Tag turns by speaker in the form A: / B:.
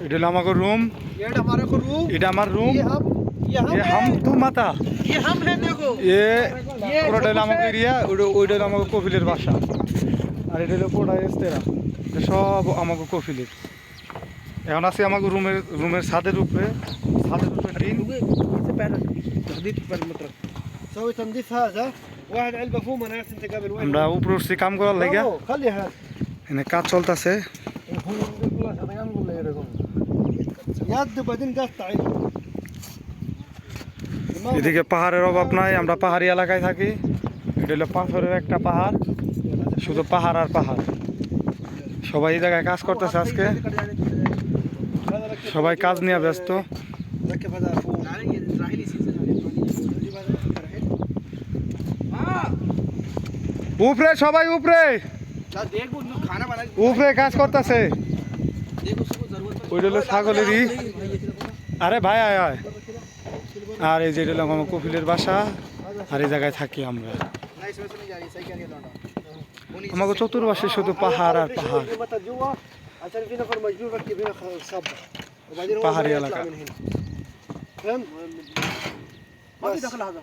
A: এটা হলো আমার রুম, এটা আমার রুম। ये हम तू माता ये পুরোটা হলো আমাকে এরিয়া, ওইটা হলো আমাকে কফিলের বাসা, আর এটা হলো পুরোটা এস্তেরা, সব আমাকে কফিলের। এখন আছি আমাকে রুমের ছাদের উপরে টিন।
B: سوي تنظيف هذا واحد علبه فوم انا عرفت انت قبل وين
A: আমরা উপরে উঠছি কাম করার লাগা,
B: خلي هذا
A: এখানে কাজ চলতেছে।
B: يد وبعدين قطع
A: এদিকে পাহাড়ের অভাব নাই, আমরা পাহাড়ি এলাকায় থাকি। এটা হলো পাথরের একটা পাহাড়, শুধু পাহাড় আর পাহাড়। সবাই এই জায়গায় কাজ করতেছে আজকে, সবাই কাজ নিয়ে ব্যস্ত।
B: ركب هذا فوم
A: উপরে সবাই উপরে উপরে কাজ করতেছে। ওইটা হলো ছাগলেরই। আরে ভাই আয় আয়। আর এই যে এটা হলো আমার কফিলের বাসা, আর এই জায়গায় থাকি আমরা। আমাকে চতুর্পাশে শুধু পাহাড় আর পাহাড়,
B: عشان في نفر مجنون ركب هنا صبه وبعدين
A: পাহাড়ি এলাকা।
B: فهمت؟ ما في دخل هذا